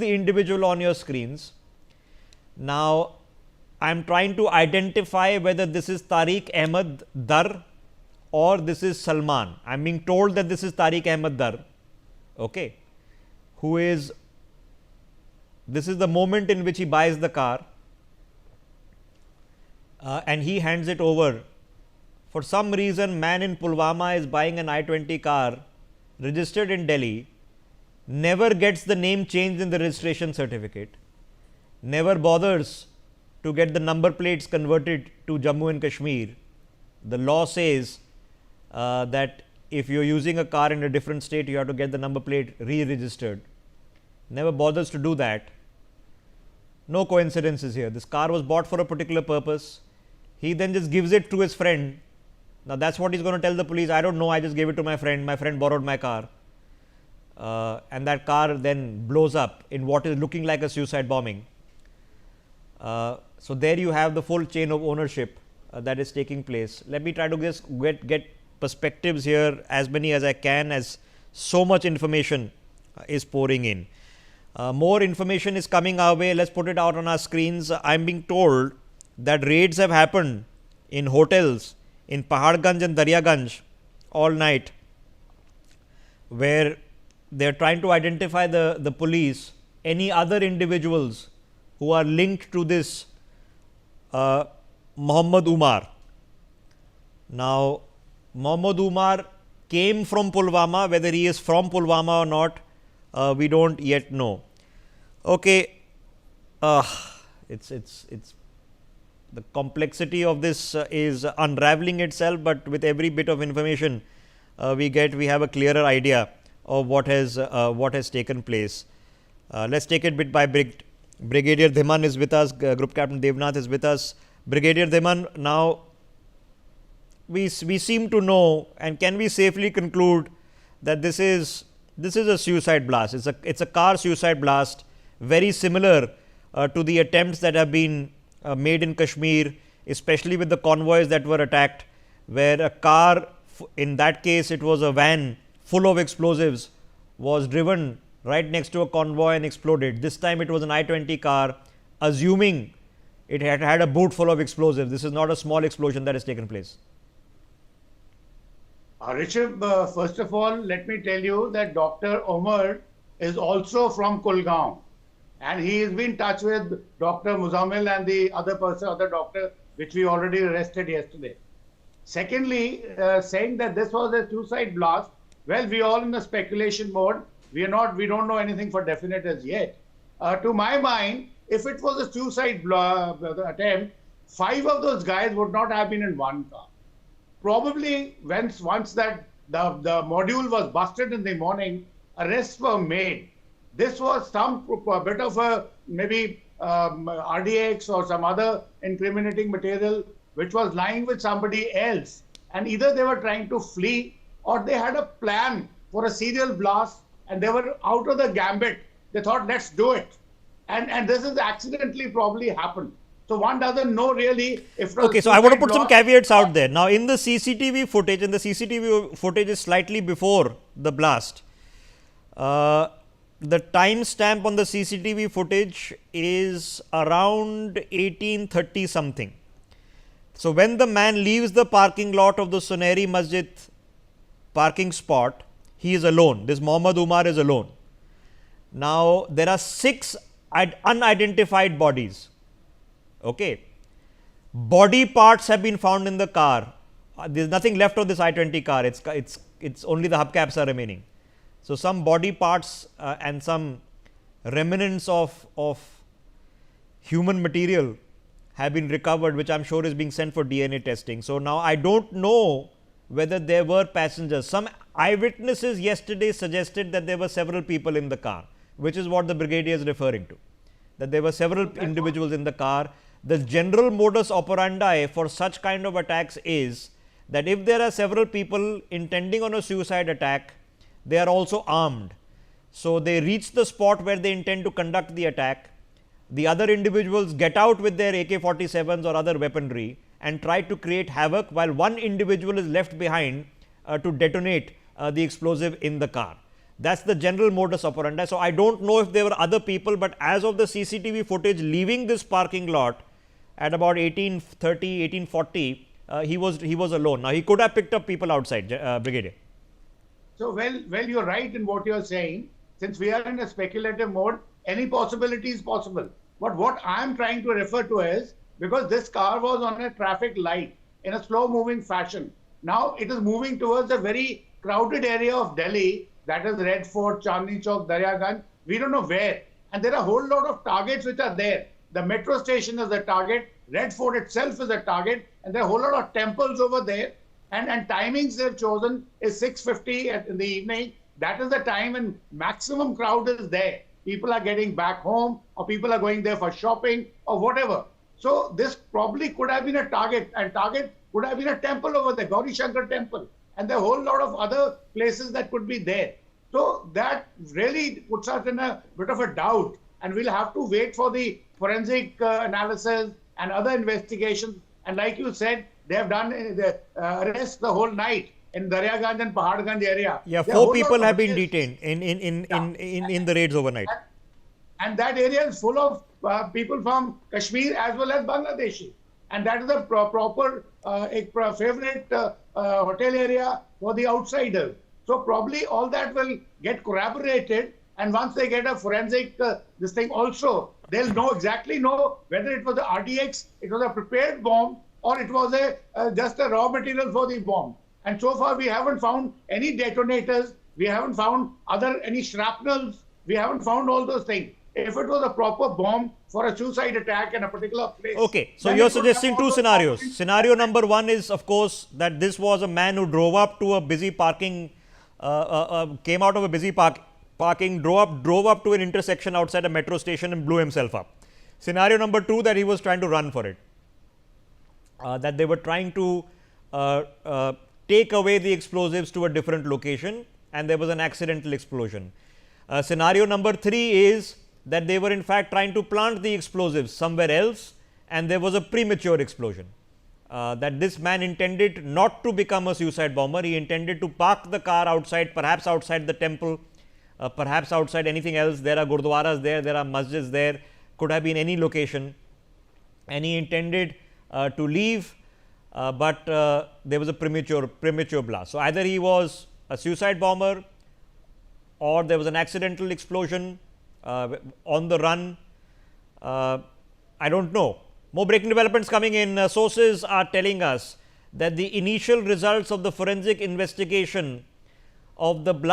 the individual on your screens. Now, I am trying to identify whether this is Tariq Ahmed Dar or this is Salman. I am being told that this is Tariq Ahmed Dar, okay, who is, this is the moment in which he buys the car and he hands it over. For some reason, man in Pulwama is buying an I-20 car registered in Delhi, never gets the name changed in the registration certificate, never bothers to get the number plates converted to Jammu and Kashmir. The law says that if you are using a car in a different state, you have to get the number plate re-registered. Never bothers to do that. No coincidences here. This car was bought for a particular purpose. He then just gives it to his friend. Now, that is what he is going to tell the police. I don't know, I just gave it to my friend borrowed my car. And that car then blows up in what is looking like a suicide bombing. So, there you have the full chain of ownership that is taking place. Let me try to just get perspectives here, as many as I can, as so much information is pouring in. More information is coming our way. Let us put it out on our screens. I am being told that raids have happened in hotels in Paharganj and Daryaganj all night, where they are trying to identify the police, any other individuals who are linked to this Muhammad Umar. Now, Muhammad Umar came from Pulwama. Whether he is from Pulwama or not, we don't yet know. Okay, it's the complexity of this is unraveling itself, but with every bit of information we have a clearer idea of what has taken place. Let's take it bit by bit. Brigadier Dhiman is with us, Group Captain Devnath is with us. Brigadier Dhiman, now we seem to know, and can we safely conclude that this is a suicide blast? It's a car suicide blast, very similar to the attempts that have been made in Kashmir, especially with the convoys that were attacked, where a car, in that case it was a van full of explosives, was driven right next to a convoy and exploded. This time it was an I-20 car, assuming it had a boot full of explosives. This is not a small explosion that has taken place. Rishabh, first of all, let me tell you that Dr. Omar is also from Kulgaon, and he has been in touch with Dr. Muzammil and the other doctor, which we already arrested yesterday. Secondly, saying that this was a suicide blast, well, we are all in the speculation mode. We don't know anything for definite as yet. To my mind, if it was a suicide attempt, 5 of those guys would not have been in one car. Probably once that the module was busted in the morning, arrests were made. This was some bit of a maybe RDX or some other incriminating material which was lying with somebody else, and either they were trying to flee or they had a plan for a serial blast and they were out of the gambit. They thought, let's do it, and this has accidentally probably happened. So one doesn't know really if. Okay, so I want to put some caveats out there. Now, in the CCTV footage, is slightly before the blast. The time stamp on the CCTV footage is around 18:30 something. So, when the man leaves the parking lot of the Suneri Masjid parking spot, he is alone. This Muhammad Umar is alone. Now, there are 6 unidentified bodies. Okay. Body parts have been found in the car. There is nothing left of this I-20 car. It's only the hubcaps are remaining. So, some body parts and some remnants of human material have been recovered, which I am sure is being sent for DNA testing. So, now I don't know whether there were passengers. Some eyewitnesses yesterday suggested that there were several people in the car, which is what the brigadier is referring to, that there were several individuals in the car. The general modus operandi for such kind of attacks is that if there are several people intending on a suicide attack, they are also armed. So, they reach the spot where they intend to conduct the attack. The other individuals get out with their AK-47s or other weaponry and try to create havoc, while one individual is left behind to detonate the explosive in the car. That's the general modus operandi. So, I don't know if there were other people, but as of the CCTV footage leaving this parking lot at about 18:30, 18:40, he was alone. Now, he could have picked up people outside, Brigadier. So, well, you're right in what you're saying. Since we are in a speculative mode, any possibility is possible. But what I'm trying to refer to is, because this car was on a traffic light in a slow moving fashion. Now it is moving towards a very crowded area of Delhi, that is Red Fort, Chandni Chowk, Daryaganj. We don't know where. And there are a whole lot of targets which are there. The metro station is a target, Red Fort itself is a target, and there are a whole lot of temples over there. And timings they've chosen is 6:50 in the evening. That is the time when maximum crowd is there. People are getting back home, or people are going there for shopping or whatever. So this probably could have been a target, and target could have been a temple over there, Gauri Shankar temple, and there are a whole lot of other places that could be there. So that really puts us in a bit of a doubt, and we'll have to wait for the forensic analysis and other investigations. And like you said, they have done the arrest the whole night in Daryaganj and Paharganj area. Yeah, 4 people have been detained in the raids overnight. And that area is full of people from Kashmir as well as Bangladeshi. And that is a proper favorite hotel area for the outsiders. So probably all that will get corroborated. And once they get a forensic this thing also, they'll exactly know whether it was a RDX, it was a prepared bomb, or it was just a raw material for the bomb. And so far, we haven't found any detonators. We haven't found any shrapnels. We haven't found all those things. If it was a proper bomb for a suicide attack in a particular place. Okay, so you're suggesting 2 scenarios. Scenario number 1 is, of course, that this was a man who drove up to a busy parking, came out of a busy parking, drove up to an intersection outside a metro station and blew himself up. Scenario number 2, that he was trying to run for it. That they were trying to take away the explosives to a different location, and there was an accidental explosion. Scenario number 3 is that they were in fact trying to plant the explosives somewhere else, and there was a premature explosion. That this man intended not to become a suicide bomber. He intended to park the car outside, perhaps outside the temple, perhaps outside anything else. There are gurdwaras there, there are masjids there, could have been any location, and he intended to leave, but there was a premature blast. So, either he was a suicide bomber, or there was an accidental explosion on the run. I don't know. More breaking developments coming in. Sources are telling us that the initial results of the forensic investigation of the blast